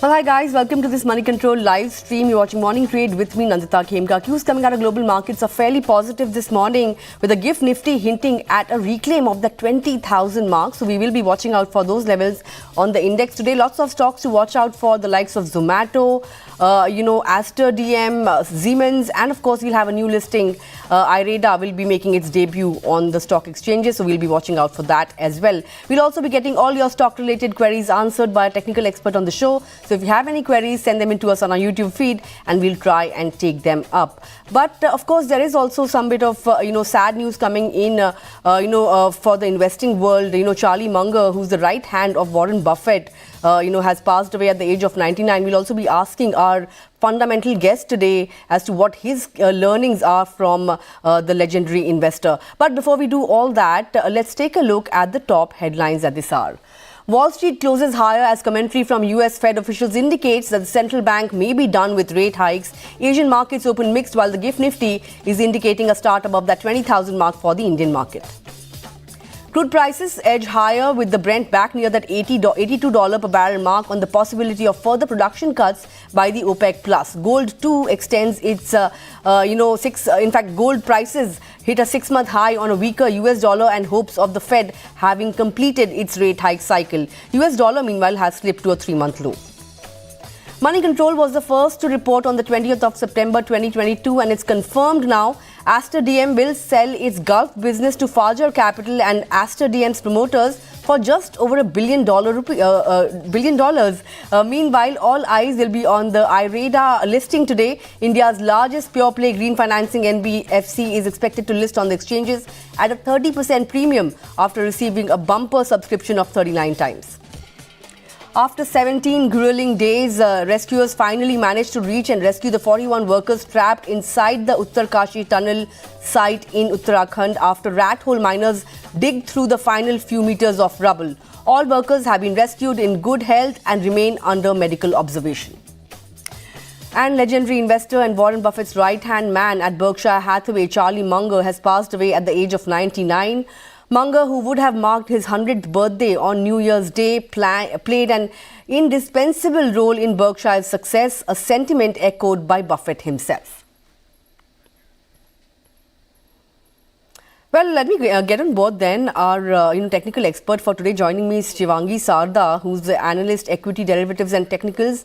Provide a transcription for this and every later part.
Well, hi guys, welcome to this Money Control live stream. You're watching Morning Trade with me, Nandita Khemka. Cues coming out of global markets are fairly positive this morning, with the GIFT Nifty hinting at a reclaim of the 20,000 mark. So we will be watching out for those levels on the index today. Lots of stocks to watch out for, the likes of Zomato, Aster DM, Siemens, and of course we'll have a new listing. IREDA will be making its debut on the stock exchanges, so we'll be watching out for that as well. We'll also be getting all your stock-related queries answered by a technical expert on the show. So if you have any queries, send them in to us on our YouTube feed, and we'll try and take them up. But of course, there is also some bit of sad news coming in, for the investing world. Charlie Munger, who's the right hand of Warren Buffett, has passed away at the age of 99. We'll also be asking our fundamental guest today as to what his learnings are from the legendary investor. But before we do all that, let's take a look at the top headlines at this hour. Wall Street closes higher as commentary from US Fed officials indicates that the central bank may be done with rate hikes. Asian markets open mixed, while the GIFT Nifty is indicating a start above that 20,000 mark for the Indian market. Crude prices edge higher, with the Brent back near that $82 per barrel mark on the possibility of further production cuts by the OPEC Plus. Gold too extends its, gold prices hit a 6-month high on a weaker US dollar and hopes of the Fed having completed its rate hike cycle. US dollar meanwhile has slipped to a 3-month low. Money Control was the first to report on the 20th of September 2022, and it's confirmed now. Aster DM will sell its Gulf business to Fajar Capital and Aster DM's promoters for just over $1 billion. Meanwhile, all eyes will be on the IREDA listing today. India's largest pure-play green financing NBFC is expected to list on the exchanges at a 30% premium after receiving a bumper subscription of 39 times. After 17 grueling days, rescuers finally managed to reach and rescue the 41 workers trapped inside the Uttarkashi tunnel site in Uttarakhand after rat hole miners dig through the final few meters of rubble. All workers have been rescued in good health and remain under medical observation. And legendary investor and Warren Buffett's right-hand man at Berkshire Hathaway, Charlie Munger, has passed away at the age of 99. Munger, who would have marked his 100th birthday on New Year's Day, played an indispensable role in Berkshire's success, a sentiment echoed by Buffett himself. Well, let me get on board then. Our technical expert for today joining me is Shivangi Sarda, who's the Analyst Equity Derivatives and Technicals.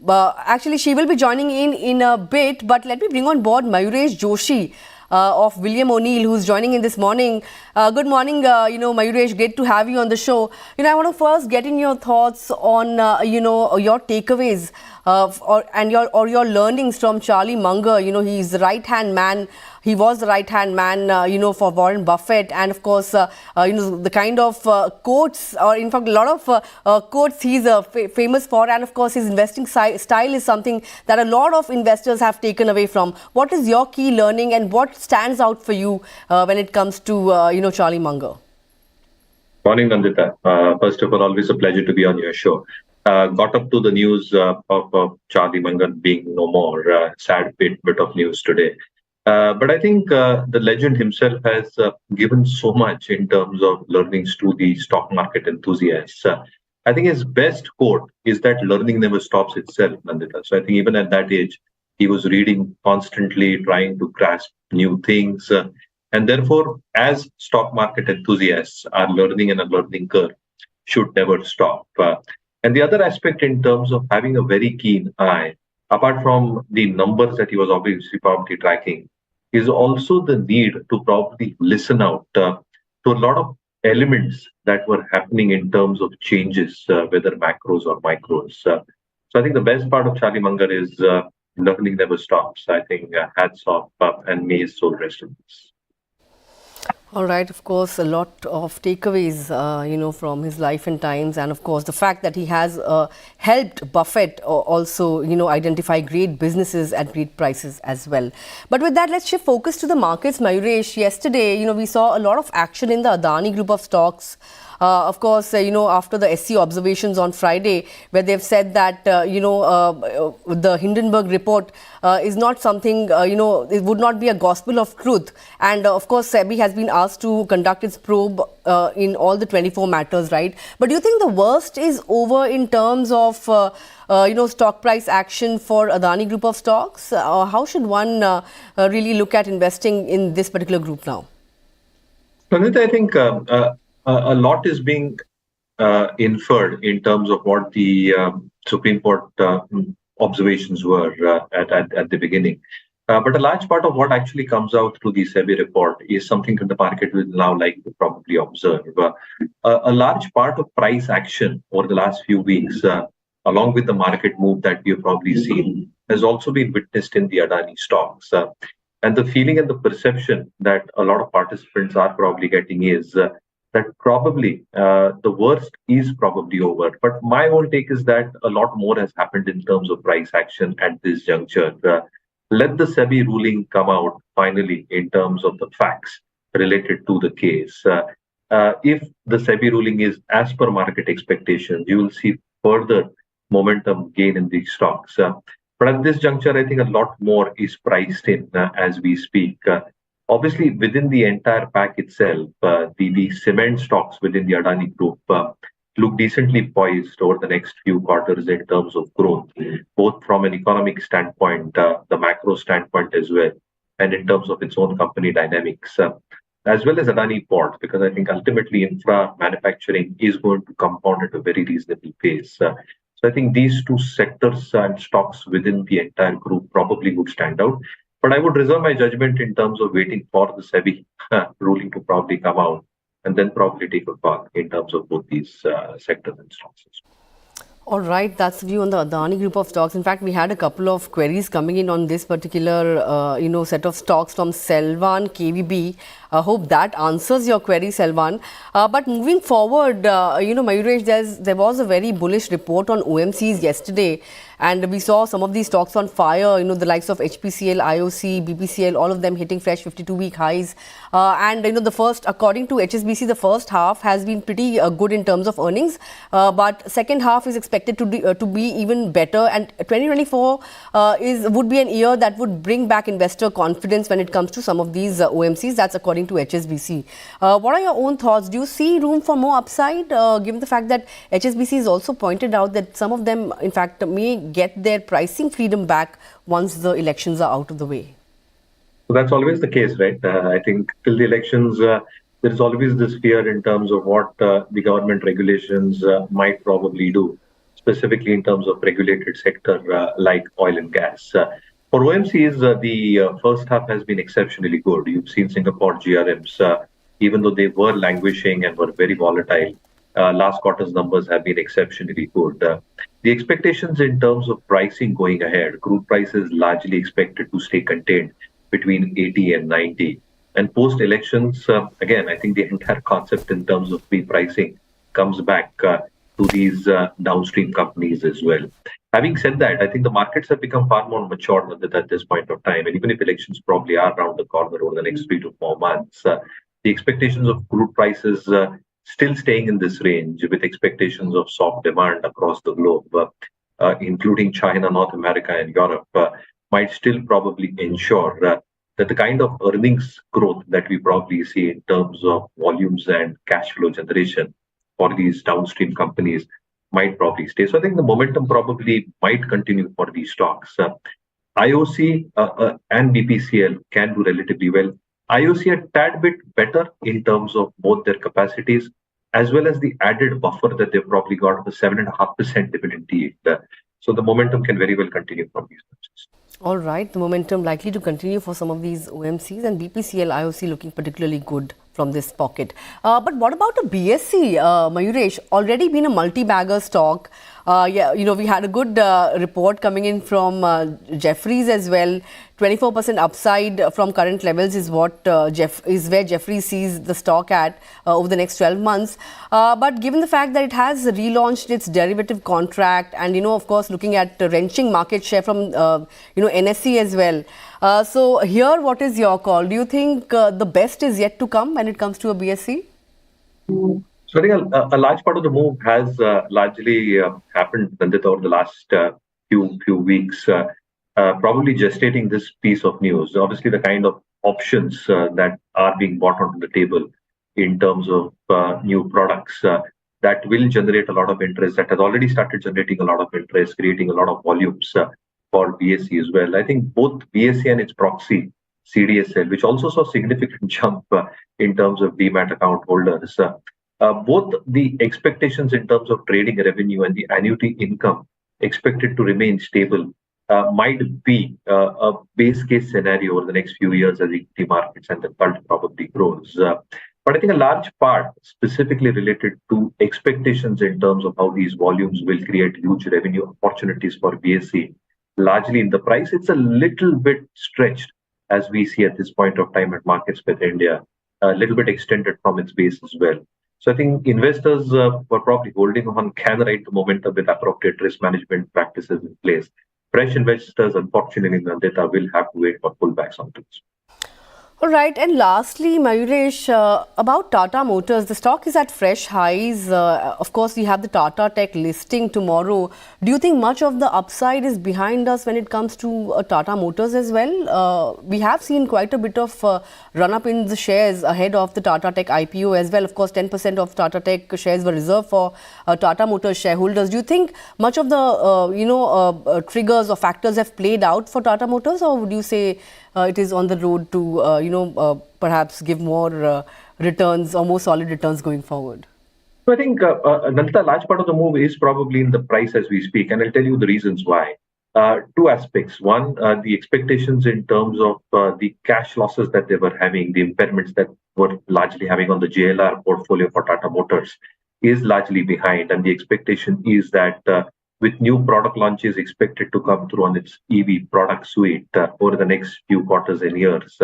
Actually, she will be joining in a bit, but let me bring on board Mayuresh Joshi of William O'Neill, who's joining in this morning. Good morning, Mayuresh, great to have you on the show. I want to first get in your thoughts on, your takeaways or your learnings from Charlie Munger. He's the right-hand man. He was the right-hand man, for Warren Buffett. And of course, the kind of quotes, or in fact, a lot of quotes he's famous for. And of course, his investing style is something that a lot of investors have taken away from. What is your key learning and what stands out for you when it comes to, Charlie Munger? Morning, Nandita. First of all, always a pleasure to be on your show. Got up to the news of Charlie Munger being no more. Sad bit of news today. But I think the legend himself has given so much in terms of learnings to the stock market enthusiasts. I think his best quote is that learning never stops itself, Nandita. So I think even at that age, he was reading constantly, trying to grasp new things. And therefore, as stock market enthusiasts, our learning and a learning curve should never stop. And the other aspect in terms of having a very keen eye, apart from the numbers that he was obviously probably tracking, is also the need to probably listen out to a lot of elements that were happening in terms of changes, whether macros or micros. So I think the best part of Charlie Munger is learning never stops. I think hats off and may his soul rest in peace. All right, of course, a lot of takeaways, from his life and times. And of course, the fact that he has helped Buffett also, identify great businesses at great prices as well. But with that, let's shift focus to the markets. Mayuresh, yesterday, we saw a lot of action in the Adani group of stocks. Of course, after the SC observations on Friday, where they've said that, the Hindenburg report is not something, it would not be a gospel of truth. And of course, SEBI has been asked to conduct its probe in all the 24 matters, right? But do you think the worst is over in terms of, stock price action for Adani group of stocks? Or how should one really look at investing in this particular group now? Nandita, I think a lot is being inferred in terms of what the Supreme Court observations were at the beginning. But a large part of what actually comes out through the SEBI report is something that the market will now like to probably observe. A large part of price action over the last few weeks, along with the market move that we have probably seen, has also been witnessed in the Adani stocks. And the feeling and the perception that a lot of participants are probably getting is that probably the worst is probably over. But my own take is that a lot more has happened in terms of price action at this juncture. Let the SEBI ruling come out finally in terms of the facts related to the case. If the SEBI ruling is as per market expectations, you will see further momentum gain in these stocks. But at this juncture, I think a lot more is priced in as we speak. Obviously, within the entire pack itself, the cement stocks within the Adani group look decently poised over the next few quarters in terms of growth, both from an economic standpoint, the macro standpoint as well, and in terms of its own company dynamics, as well as Adani Port, because I think ultimately infra manufacturing is going to compound at a very reasonable pace. So I think these two sectors and stocks within the entire group probably would stand out. But I would reserve my judgment in terms of waiting for the SEBI ruling to probably come out and then probably take a call in terms of both these sectors and stocks. All right, that's the view on the Adani group of stocks. In fact, we had a couple of queries coming in on this particular, set of stocks from Selvan KVB. I hope that answers your query, Selvan. But moving forward, Mayuresh, there was a very bullish report on OMCs yesterday. And we saw some of these stocks on fire, the likes of HPCL, IOC, BPCL, all of them hitting fresh 52-week highs. And, according to HSBC, the first half has been pretty good in terms of earnings. But second half is expected to be even better. And 2024 would be an year that would bring back investor confidence when it comes to some of these OMCs. That's according to HSBC. What are your own thoughts? Do you see room for more upside, given the fact that HSBC has also pointed out that some of them, in fact, may get their pricing freedom back once the elections are out of the way? So that's always the case, right? I think till the elections, there is always this fear in terms of what the government regulations might probably do, specifically in terms of regulated sector like oil and gas. For OMCs, the first half has been exceptionally good. You've seen Singapore GRMs, even though they were languishing and were very volatile, last quarter's numbers have been exceptionally good. The expectations in terms of pricing going ahead, crude prices largely expected to stay contained between 80 and 90. And post-elections, again, I think the entire concept in terms of pre-pricing comes back to these downstream companies as well. Having said that, I think the markets have become far more mature at this point of time. And even if elections probably are around the corner over the next 3 to 4 months, the expectations of crude prices still staying in this range with expectations of soft demand across the globe, including China, North America, and Europe, might still probably ensure that the kind of earnings growth that we probably see in terms of volumes and cash flow generation for these downstream companies might probably stay. So I think the momentum probably might continue for these stocks. IOC and BPCL can do relatively well. IOC a tad bit better in terms of both their capacities as well as the added buffer that they've probably got of the 7.5% dividend yield. So the momentum can very well continue from these stocks. All right, the momentum likely to continue for some of these OMCs, and BPCL, IOC looking particularly good from this pocket. But what about a BSE, Mayuresh? Already been a multi-bagger stock. We had a good report coming in from Jefferies as well. 24% upside from current levels is what where Jefferies sees the stock at over the next 12 months. But given the fact that it has relaunched its derivative contract and, of course, looking at wrenching market share from, NSE as well. So here, what is your call? Do you think the best is yet to come when it comes to a BSE? So I think a large part of the move has largely happened, Nandita, over the last few weeks, probably gestating this piece of news. Obviously, the kind of options that are being brought onto the table in terms of new products that will generate a lot of interest, that has already started generating a lot of interest, creating a lot of volumes for BSE as well. I think both BSE and its proxy CDSL, which also saw significant jump in terms of demat account holders. Both the expectations in terms of trading revenue and the annuity income expected to remain stable might be a base case scenario over the next few years as equity markets and the cult probably grows. But I think a large part specifically related to expectations in terms of how these volumes will create huge revenue opportunities for BSE, largely in the price. It's a little bit stretched as we see at this point of time at markets with India, a little bit extended from its base as well. So I think investors were probably holding on, can ride the momentum with appropriate risk management practices in place. Fresh investors, unfortunately, Nandita, will have to wait for pullbacks on this. All right, and lastly, Mayuresh, about Tata Motors, the stock is at fresh highs. Of course, we have the Tata Tech listing tomorrow. Do you think much of the upside is behind us when it comes to Tata Motors as well? We have seen quite a bit of run-up in the shares ahead of the Tata Tech IPO as well. Of course, 10% of Tata Tech shares were reserved for Tata Motors shareholders. Do you think much of the triggers or factors have played out for Tata Motors, or would you say it is on the road to, perhaps give more returns or more solid returns going forward? So I think, Nandita, a large part of the move is probably in the price as we speak, and I'll tell you the reasons why. Two aspects. One, the expectations in terms of the cash losses that they were having, the impairments that were largely having on the JLR portfolio for Tata Motors is largely behind, and the expectation is that with new product launches expected to come through on its EV product suite over the next few quarters and years.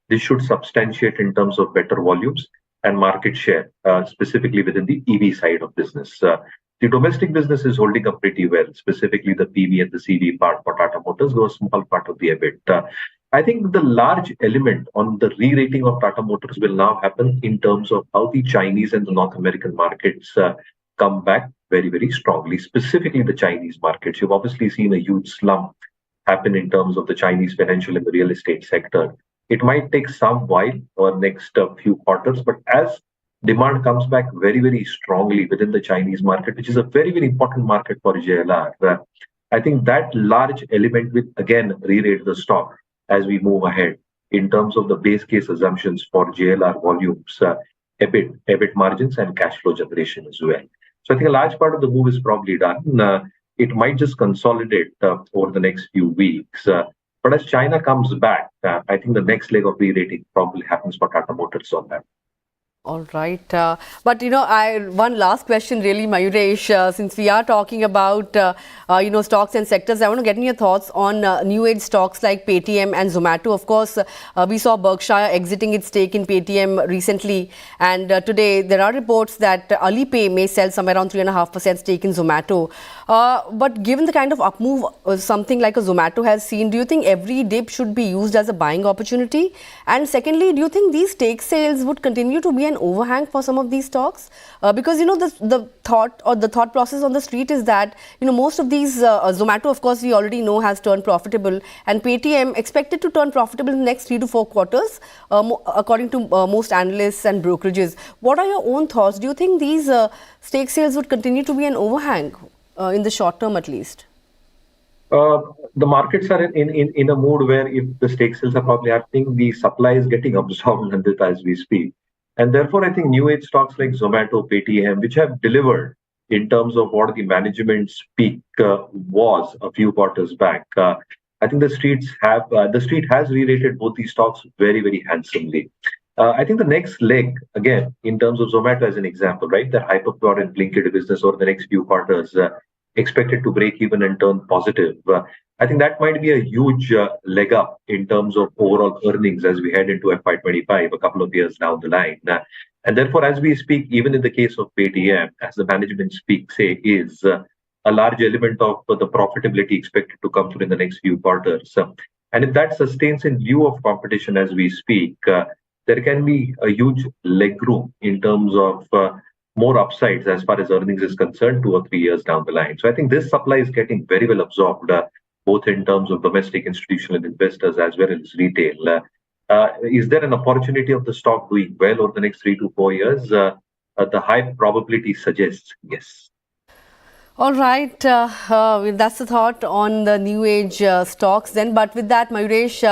This should substantiate in terms of better volumes and market share, specifically within the EV side of business. The domestic business is holding up pretty well, specifically the PV and the CV part for Tata Motors, though a small part of the EBIT. I think the large element on the re-rating of Tata Motors will now happen in terms of how the Chinese and the North American markets come back very, very strongly, specifically the Chinese markets. You've obviously seen a huge slump happen in terms of the Chinese financial and the real estate sector. It might take some while or next few quarters, but as demand comes back very, very strongly within the Chinese market, which is a very, very important market for JLR, I think that large element will again re-rate the stock as we move ahead in terms of the base case assumptions for JLR volumes, EBIT margins, and cash flow generation as well. So I think a large part of the move is probably done. It might just consolidate over the next few weeks. But as China comes back, I think the next leg of re-rating probably happens for Tata Motors on that. All right. But, one last question really, Mayuresh, since we are talking about, stocks and sectors, I want to get your thoughts on new age stocks like Paytm and Zomato. Of course, we saw Berkshire exiting its stake in Paytm recently. And today there are reports that Alipay may sell somewhere around 3.5% stake in Zomato. But given the kind of up move something like a Zomato has seen, do you think every dip should be used as a buying opportunity? And secondly, do you think these stake sales would continue to be an overhang for some of these stocks? Because the thought process on the street is that most of these Zomato, of course, we already know has turned profitable, and Paytm expected to turn profitable in the next 3 to 4 quarters, according to most analysts and brokerages. What are your own thoughts? Do you think these stake sales would continue to be an overhang in the short term, at least? The markets are in a mood where if the stake sales are probably happening, the supply is getting absorbed, Nandita, as we speak. And therefore, I think new age stocks like Zomato, Paytm, which have delivered in terms of what the management's peak was a few quarters back, I think the street has re-rated both these stocks very, very handsomely. I think the next leg, again, in terms of Zomato as an example, right, the hyperpure and Blinkit business over the next few quarters expected to break even and turn positive. I think that might be a huge leg up in terms of overall earnings as we head into FY25, a couple of years down the line. And therefore, as we speak, even in the case of Paytm, as the management say, is a large element of the profitability expected to come through in the next few quarters. And if that sustains in view of competition as we speak, there can be a huge leg room in terms of more upsides as far as earnings is concerned 2 or 3 years down the line. So I think this supply is getting very well absorbed, both in terms of domestic institutional investors as well as retail. Is there an opportunity of the stock doing well over the next 3 to 4 years? The high probability suggests yes. All right, that's the thought on the new age stocks then. But with that, Mayuresh,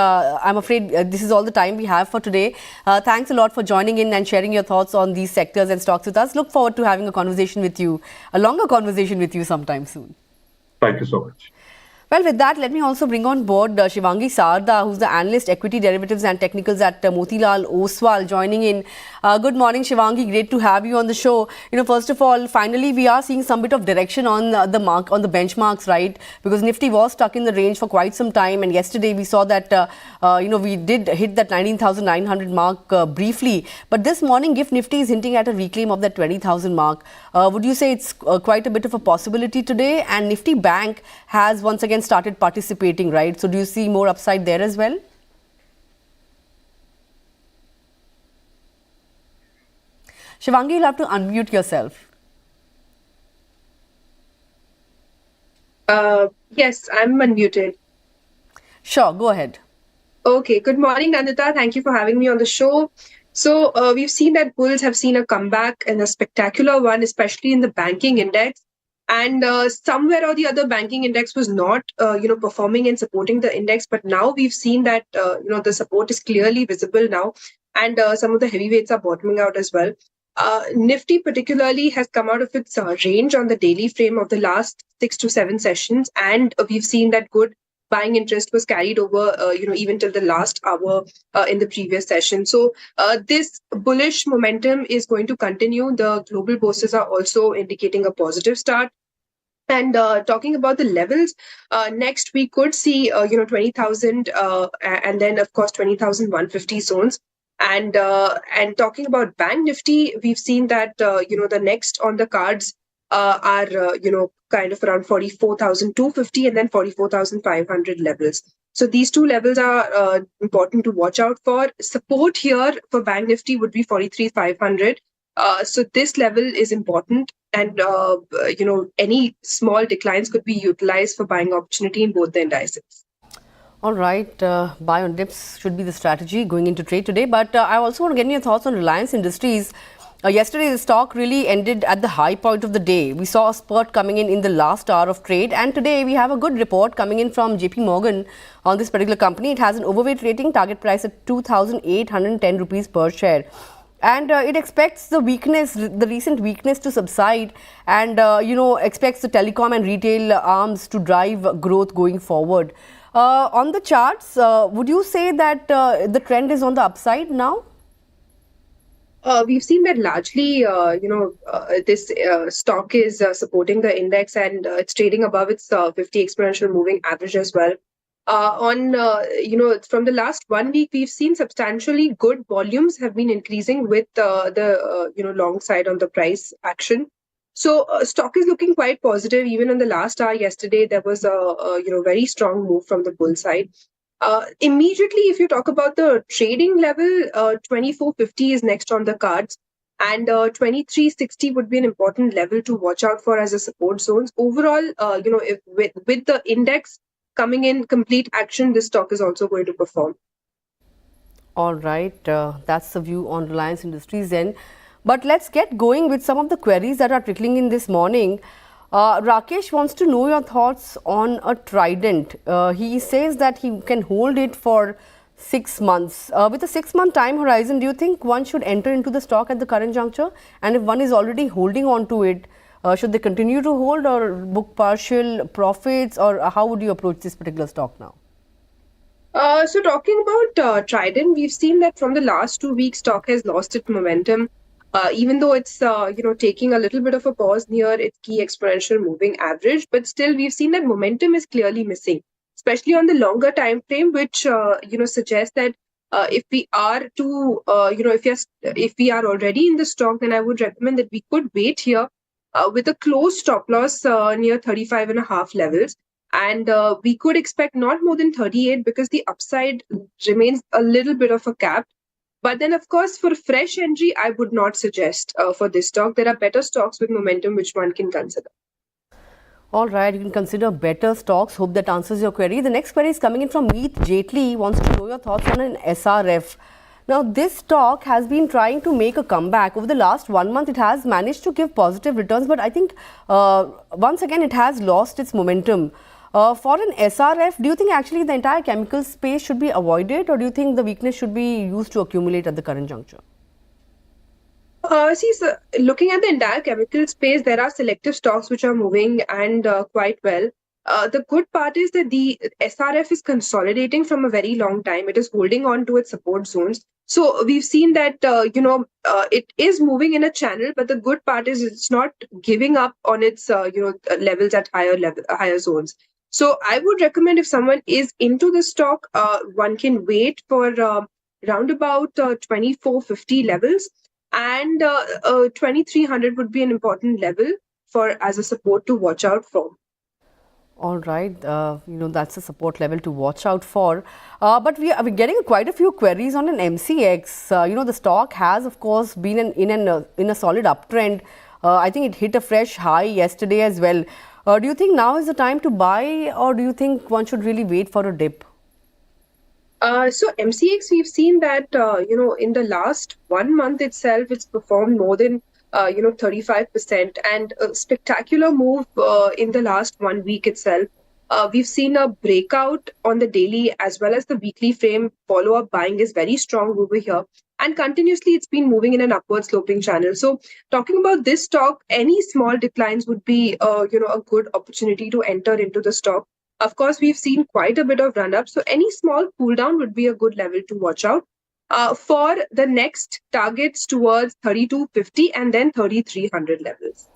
I'm afraid this is all the time we have for today. Thanks a lot for joining in and sharing your thoughts on these sectors and stocks with us. Look forward to having a conversation with you, a longer conversation with you sometime soon. Thank you so much. Well, with that, let me also bring on board Shivangi Sarda, who's the Analyst Equity Derivatives and Technicals at Motilal Oswal, joining in. Good morning, Shivangi. Great to have you on the show. First of all, finally, we are seeing some bit of direction on the benchmarks, right? Because Nifty was stuck in the range for quite some time, and yesterday we saw that we did hit that 19,900 mark briefly. But this morning, GIFT Nifty is hinting at a reclaim of that 20,000 mark. Would you say it's quite a bit of a possibility today? And Nifty Bank has once again started participating, right? So do you see more upside there as well? Shivangi, you'll have to unmute yourself. Yes, I'm unmuted. Sure, go ahead. Okay, good morning, Nandita. Thank you for having me on the show. So we've seen that bulls have seen a comeback and a spectacular one, especially in the banking index. And somewhere or the other, banking index was not, performing and supporting the index. But now we've seen that, the support is clearly visible now. And some of the heavyweights are bottoming out as well. Nifty particularly has come out of its range on the daily frame of the last 6 to 7 sessions. And we've seen that good buying interest was carried over, even till the last hour in the previous session. So this bullish momentum is going to continue. The global bourses are also indicating a positive start. And talking about the levels, next we could see, 20,000 and then, of course, 20,150 zones. And talking about Bank Nifty, we've seen that, the next on the cards are, kind of around 44,250 and then 44,500 levels. So these two levels are important to watch out for. Support here for Bank Nifty would be 43,500. So this level is important, and any small declines could be utilized for buying opportunity in both the indices. All right, buy on dips should be the strategy going into trade today. But I also want to get your thoughts on Reliance Industries. Yesterday, the stock really ended at the high point of the day. We saw a spurt coming in the last hour of trade. And today, we have a good report coming in from JP Morgan on this particular company. It has an overweight rating, target price at 2,810 rupees per share. And it expects the recent weakness to subside, and, expects the telecom and retail arms to drive growth going forward. On the charts, would you say that the trend is on the upside now? We've seen that largely, this stock is supporting the index, and it's trading above its 50 exponential moving average as well. From the last 1 week, we've seen substantially good volumes have been increasing with the long side on the price action. So stock is looking quite positive. Even in the last hour yesterday, there was a very strong move from the bull side. Immediately, if you talk about the trading level, 2450 is next on the cards, and 2360 would be an important level to watch out for as a support zones. Overall, if with the index coming in complete action, this stock is also going to perform. All right, that's the view on Reliance Industries then. But let's get going with some of the queries that are trickling in this morning. Rakesh wants to know your thoughts on a Trident. He says that he can hold it for 6 months. With a 6-month time horizon, do you think one should enter into the stock at the current juncture? And if one is already holding on to it, should they continue to hold or book partial profits, or how would you approach this particular stock now? So talking about Trident, we've seen that from the last 2 weeks, stock has lost its momentum. Even though it's taking a little bit of a pause near its key exponential moving average, but still we've seen that momentum is clearly missing, especially on the longer time frame, which suggests that if we are to if we are already in the stock, then I would recommend that we could wait here with a close stop loss near 35.5 levels, and we could expect not more than 38 because the upside remains a little bit of a cap. But then, of course, for fresh entry, I would not suggest for this stock. There are better stocks with momentum which one can consider. All right, you can consider better stocks. Hope that answers your query. The next query is coming in from Meet Jaitley. He wants to know your thoughts on an SRF. Now, this stock has been trying to make a comeback. Over the last 1 month, it has managed to give positive returns, but I think once again, it has lost its momentum. For an SRF, do you think actually the entire chemical space should be avoided, or do you think the weakness should be used to accumulate at the current juncture? So looking at the entire chemical space, there are selective stocks which are moving and quite well. The good part is that the SRF is consolidating from a very long time. It is holding on to its support zones. So we've seen that, it is moving in a channel, but the good part is it's not giving up on its, levels at higher zones. So I would recommend if someone is into the stock, one can wait for round about 2450 levels. And 2300 would be an important level as a support to watch out for. All right, that's a support level to watch out for. But we're getting quite a few queries on an MCX. The stock has, of course, been in a solid uptrend. I think it hit a fresh high yesterday as well. Do you think now is the time to buy, or do you think one should really wait for a dip? So MCX, we've seen that, in the last 1 month itself, it's performed more than, 35%, and a spectacular move in the last 1 week itself. We've seen a breakout on the daily as well as the weekly frame. Follow-up buying is very strong over here. And continuously, it's been moving in an upward sloping channel. So talking about this stock, any small declines would be, a good opportunity to enter into the stock. Of course, we've seen quite a bit of run-up, so any small cool down would be a good level to watch out. For the next targets towards 3250 and then 3300 levels.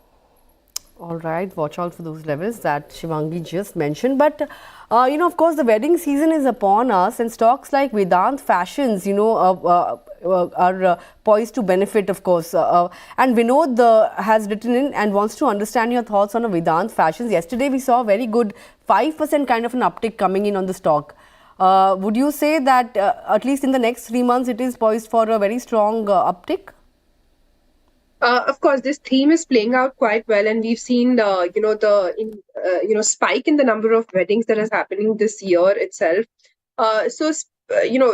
All right, watch out for those levels that Shivangi just mentioned. But, of course, the wedding season is upon us, and stocks like Vidant Fashions, are poised to benefit, of course. And Vinod has written in and wants to understand your thoughts on a Vidant Fashions. Yesterday, we saw a very good 5% kind of an uptick coming in on the stock. Would you say that at least in the next 3 months, it is poised for a very strong uptick? Of course, this theme is playing out quite well, and we've seen spike in the number of weddings that is happening this year itself.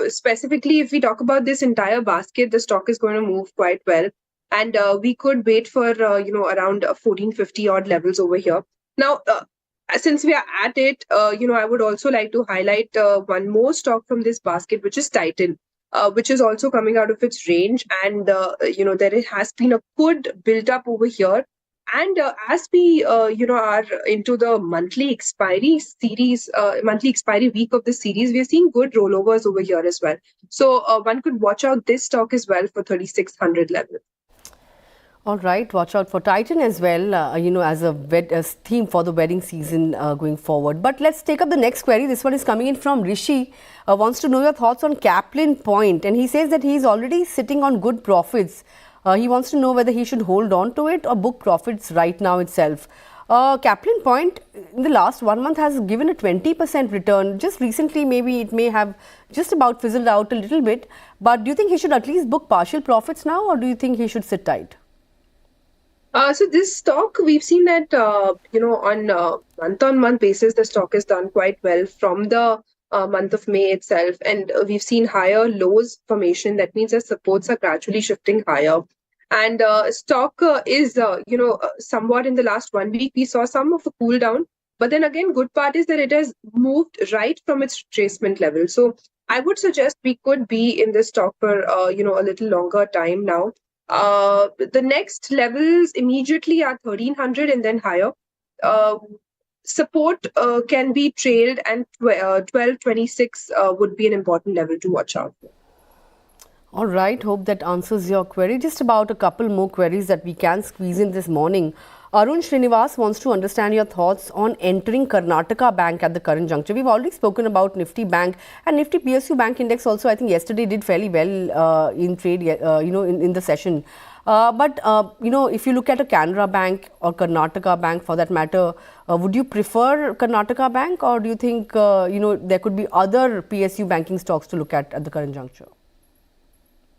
Specifically, if we talk about this entire basket, the stock is going to move quite well, and we could wait for around 1450 odd levels over here. Now, since we are at it, I would also like to highlight one more stock from this basket, which is Titan. Which is also coming out of its range, and there has been a good build up over here. And as we are into the monthly expiry week of the series, we are seeing good rollovers over here as well. So one could watch out this stock as well for 3600 level. All right, watch out for Titan as well, as a theme for the wedding season going forward. But let's take up the next query. This one is coming in from Rishi. Wants to know your thoughts on Kaplan Point. And he says that he is already sitting on good profits. He wants to know whether he should hold on to it or book profits right now itself. Kaplan Point in the last 1 month has given a 20% return. Just recently, maybe it may have just about fizzled out a little bit. But do you think he should at least book partial profits now, or do you think he should sit tight? So this stock, we've seen that, on month-on-month basis, the stock has done quite well from the month of May itself. And we've seen higher lows formation. That means that supports are gradually shifting higher. And stock is, somewhat in the last 1 week, we saw some of a cool down. But then again, good part is that it has moved right from its retracement level. So I would suggest we could be in this stock for, a little longer time now. The next levels immediately are 1300 and then higher. Support can be trailed, and 1226 would be an important level to watch out for. All right, hope that answers your query. Just about a couple more queries that we can squeeze in this morning. Arun Srinivas wants to understand your thoughts on entering Karnataka Bank at the current juncture. We've already spoken about Nifty Bank and Nifty PSU Bank Index also. I think yesterday did fairly well in trade, in the session. But if you look at a Canara Bank or Karnataka Bank for that matter, would you prefer Karnataka Bank, or do you think, there could be other PSU banking stocks to look at the current juncture?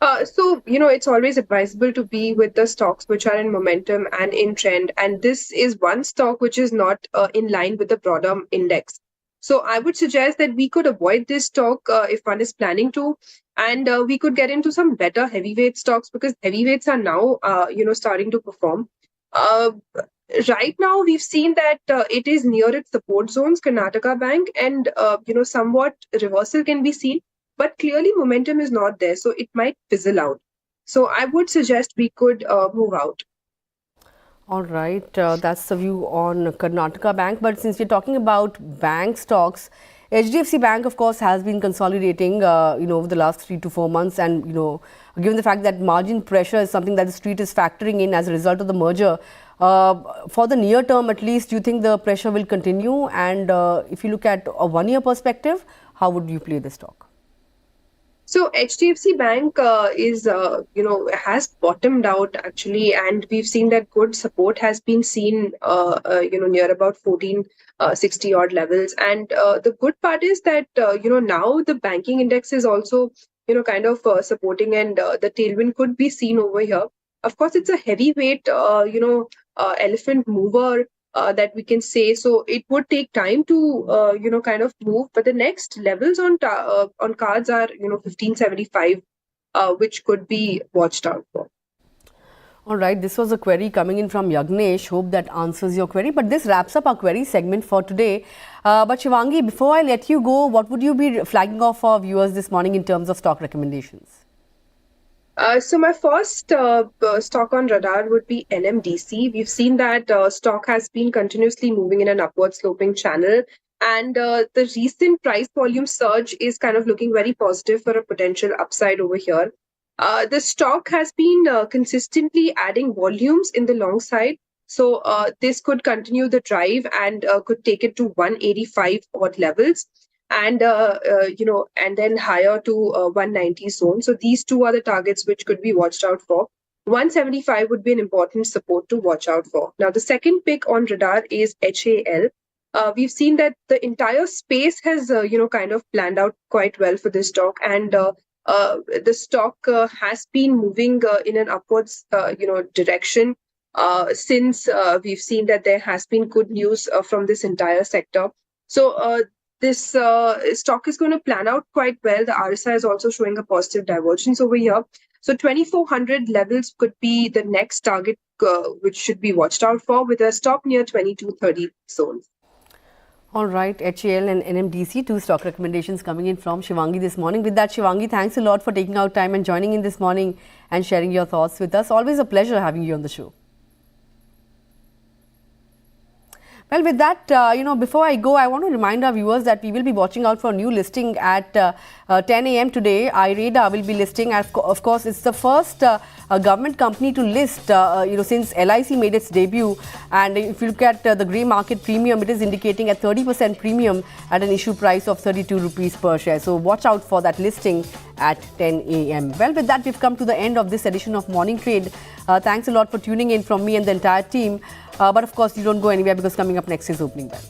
It's always advisable to be with the stocks which are in momentum and in trend. And this is one stock which is not in line with the broader index. So I would suggest that we could avoid this stock if one is planning to. And we could get into some better heavyweight stocks because heavyweights are now, starting to perform. Uh, right now, we've seen that it is near its support zones, Karnataka Bank, and, somewhat reversal can be seen but clearly momentum is not there, so it might fizzle out. So I would suggest we could move out. All right, that's the view on Karnataka Bank. But since we're talking about bank stocks, HDFC Bank, of course, has been consolidating, over the last 3 to 4 months. And, given the fact that margin pressure is something that the street is factoring in as a result of the merger, for the near term, at least, do you think the pressure will continue? And if you look at a 1 year perspective, how would you play the stock? So HDFC Bank has bottomed out actually, and we've seen that good support has been seen, near about 1460 odd levels. And the good part is that, now the banking index is also, kind of supporting and the tailwind could be seen over here. Of course, it's a heavyweight, elephant mover. That we can say. So it would take time to, kind of move. But the next levels on cards are, 1575, which could be watched out for. All right, this was a query coming in from Yagnesh. Hope that answers your query. But this wraps up our query segment for today. But Shivangi, before I let you go, what would you be flagging off for our viewers this morning in terms of stock recommendations? So my first stock on radar would be NMDC. We've seen that stock has been continuously moving in an upward sloping channel. And the recent price volume surge is kind of looking very positive for a potential upside over here. The stock has been consistently adding volumes in the long side. So this could continue the drive and could take it to 185 odd levels. And and then higher to 190 zone. So these two are the targets which could be watched out for. 175 would be an important support to watch out for. Now, the second pick on radar is HAL. We've seen that the entire space has, kind of planned out quite well for this stock. And the stock has been moving in an upwards, direction since we've seen that there has been good news from this entire sector. So this stock is going to plan out quite well. The RSI is also showing a positive divergence over here. So 2400 levels could be the next target which should be watched out for with a stop near 2230 zones. All right, HAL and NMDC, two stock recommendations coming in from Shivangi this morning. With that, Shivangi, thanks a lot for taking out time and joining in this morning and sharing your thoughts with us. Always a pleasure having you on the show. Well, with that, before I go, I want to remind our viewers that we will be watching out for a new listing at 10 a.m. today. IREDA will be listing. Of course, it's the first government company to list, since LIC made its debut. And if you look at the grey market premium, it is indicating a 30% premium at an issue price of 32 rupees per share. So watch out for that listing at 10 a.m. Well, with that, we've come to the end of this edition of Morning Trade. Thanks a lot for tuning in from me and the entire team. But of course, you don't go anywhere because coming up next is Opening Bell.